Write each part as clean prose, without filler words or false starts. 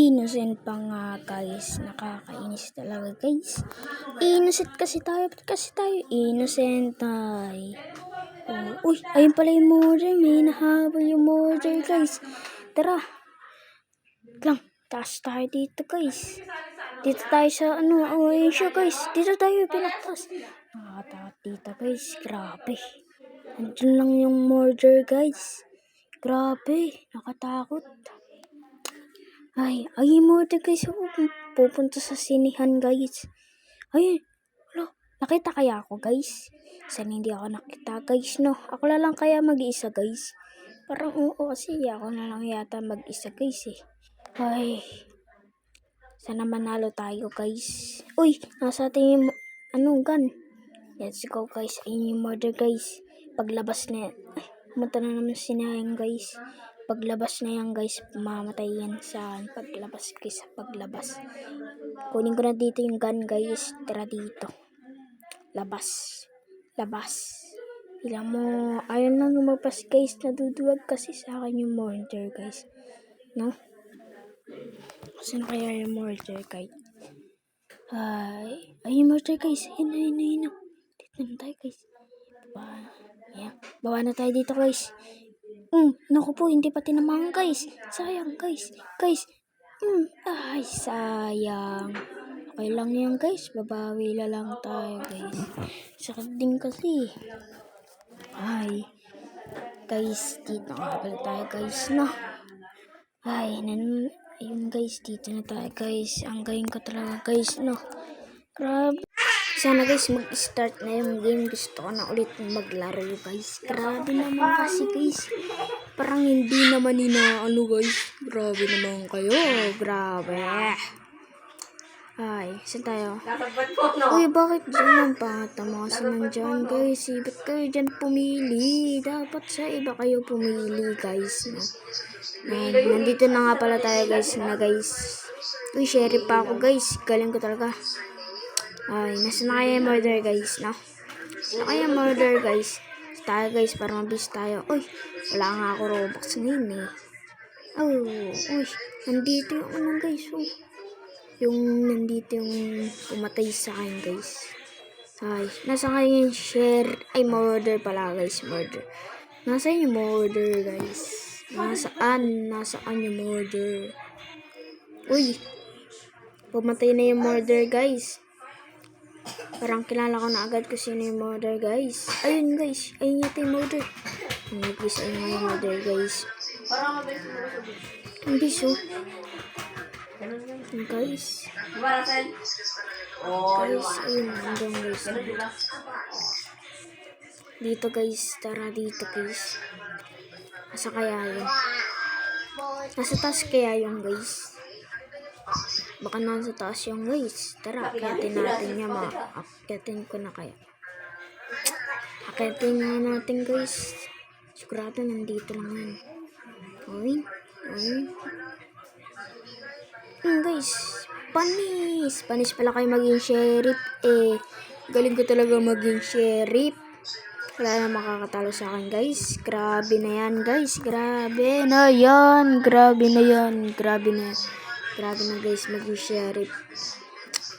Innocent pa nga guys. Nakakainis talaga guys. Innocent kasi tayo. Ba't kasi tayo innocent ay? Oh, uy, ayun pala yung murder. May nahabol yung murder guys. Tara. Lang, taas tayo dito guys. Dito tayo sa ayun siya guys. Dito tayo pinaktas. Nakakatakot dito guys. Grabe. Andun lang yung murder guys. Grabe. Nakatakot. Ay murder guys. Pupunta sa sinihan guys. Ayun. Nakita kaya ako guys? Sana hindi ako nakita guys, no? Ako na lang kaya mag-isa guys. Parang oo kasi ako na lang yata mag-isa guys eh. Ay. Sana manalo tayo guys. Uy, nasa atin yung gun. Let's go guys. Ayun yung murder guys. Paglabas na yan. Ay, pumunta na naman sinayang guys. Paglabas na yan guys, mamatay yan sa paglabas guys. Paglabas. Kunin ko na dito yung gun guys. Tara dito. Labas. Ilang mo, ayun lang lumabas guys. Naduduwag kasi sa akin yung murder guys. No? Saan kaya yung murder guys? Ay yung murder guys. Ayun. Dito na tayo guys. Bawa na tayo dito guys. Naku po, hindi pa tinamaan guys. Sayang guys. Ay, sayang. Okay lang yan guys, babawi na lang tayo guys. Sakit din kasi. Ay, guys, dito nga pala tayo guys, no? Ay, ayun guys, dito na tayo guys. Ang galing ko talaga guys, no? Grabe. Sana guys, mag-start na yung game. Gusto ko na ulit maglaro guys. Grabe naman kasi guys. Parang hindi naman guys. Grabe naman kayo. Grabe. Ay, saan tayo? Uy, bakit dyan ang patama kasi nandyan guys? Ba't kayo dyan pumili? Dapat sa iba kayo pumili guys. No? Nandito na nga pala tayo guys na guys. Uy, sheriff pa ako guys. Galing ko talaga. Ay, nasa na kaya yung murder guys, no? Nasa kaya yung murder guys. Tayo guys, para mabilis tayo. Uy, wala nga ako Robux ngayon eh. Uy, nandito yung guys, nandito yung pumatay sa akin guys. Ay, nasa kaya yung murder pala guys, murder. Nasaan yung murder guys? Nasaan yung murder? Uy, pumatay na yung murder guys. Parang kilala ko na agad kung sino yung murder guys. Ayun guys, ayun yata yung murder. Guys, ayun nga yung murder guys. Ang biso. Guys, ayun, nandun guys. Dito guys, tara dito guys. Nasa kaya yun? Nasa taas kaya yung guys? Baka nasa taas yung guys. Tara, akitin natin niya. Akitin ko na kaya. Akitin na natin guys. Sigurado nandito lang yan. Ayun. Guys, panis pala kayo maging sheriff eh. Galing ko talaga maging sheriff. Wala na makakatalo sa akin guys. Grabe na yan guys. Grabe na guys maging sheriff.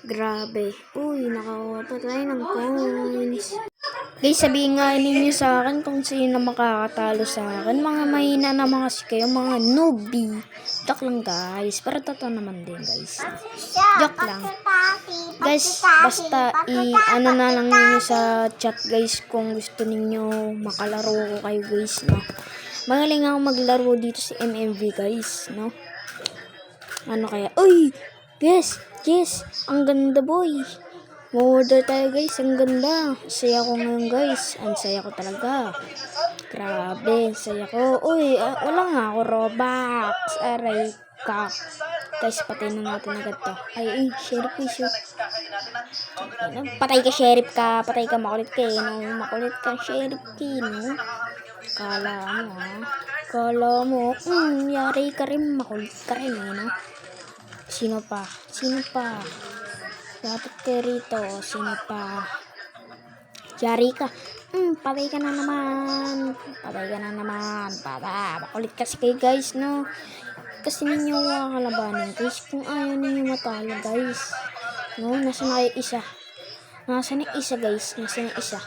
Grabe. Uy, nakakuha pa tayo ng coins. Guys, sabihin nga ninyo sa akin kung sino makakatalo sa akin. Mga mahina naman kasi kayo, mga newbie. Joke lang guys. Para totoo naman din guys. Joke lang. Guys, basta na lang ninyo sa chat guys kung gusto ninyo makalaro ko kayo guys, no? Magaling ako maglaro dito si MMV guys, no? Ano kaya? Uy! Yes! Ang ganda boy! Order tayo guys, ang ganda. Saya ko ngayon guys. Ang saya ko talaga. Grabe, saya ko. Uy, wala nga ako Robux. Aray ka. Guys, patay na natin agad to. Ay, sheriff guys. Patay ka sheriff ka. Patay ka, makulit ka eh. No? Makulit ka sheriff ka, no? Kala mo. Yari ka rin, makulit ka rin eh, no? Sino pa? Dapat ka rito. Sino pa? Yari ka. Patay ka na naman. Makulit kasi kayo guys, no? kasi ninyo makakalabanin guys kung ayaw ninyo matalo guys. No, nasa na yung isa? Nasa na isa guys? Nasa na isa?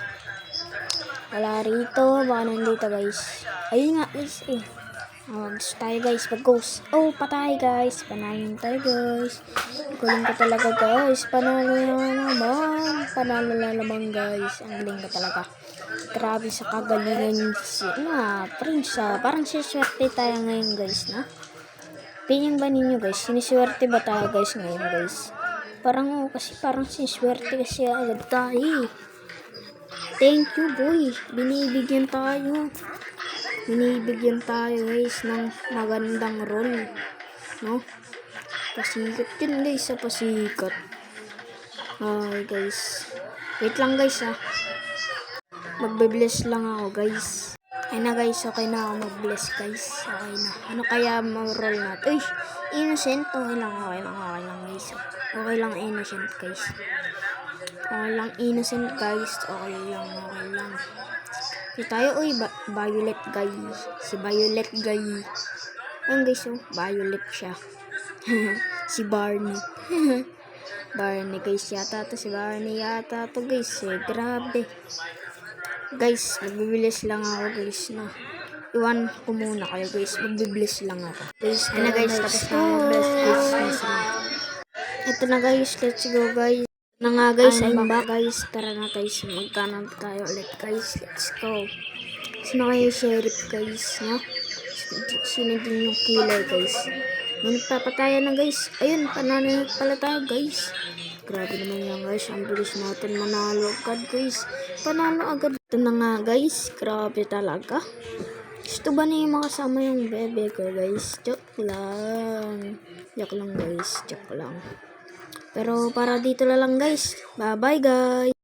Wala rito. Baka nandito guys. Ayun nga guys eh. Gusto tayo guys. Pag-ghost. Oh, patay guys. Panalo tayo guys. Galing ka talaga guys. Panalo na naman. Panalo na naman guys. Ang galing ka talaga. Grabe sa kagalingan Prince parang siswerte tayo ngayon guys na. Pinyang ba ninyo guys? Siniswerte ba tayo guys ngayon guys? Parang kasi parang siniswerte kasi agad tayo. Thank you boy. Binibigyan tayo guys ng magandang role. No? Pasikat yun guys sa pasikat. Ay guys. Wait lang guys Magbe-bless lang ako guys. Ay na guys, okay na ako mag-bless guys. Okay na. Ano kaya ma-roll natin? Uy, innocent. Okay lang guys. Okay lang innocent guys. Okay lang innocent guys. Okay lang. Si tayo, Violet guys. Si Violet guys. Ayun guys, Violet siya. Si Barney. Barney guys yata to. Si Barney yata to guys. Grabe. Guys, magbibilis lang ako guys na. Iwan ko muna kayo guys. Magbibilis lang ako. Guys, na guys. Tapos na mag-bless guys. Ito na guys. Let's go guys. Na nga guys. I'm back guys. Tara na guys. Magkanan tayo ulit guys. Let's go. Sino kayo sheriff guys? No? Sino din yung killer guys? Nagpapatayan na guys. Ayun, panalo pala tayo guys. Grabe naman yan guys. Ang bilis natin manalo agad guys. Panalo agad. Ito na nga guys. Grabe talaga. Gusto ba na yung makasama yung bebe ko guys? Joke lang. Joke lang guys. Joke lang. Pero para dito na lang guys. Bye bye guys.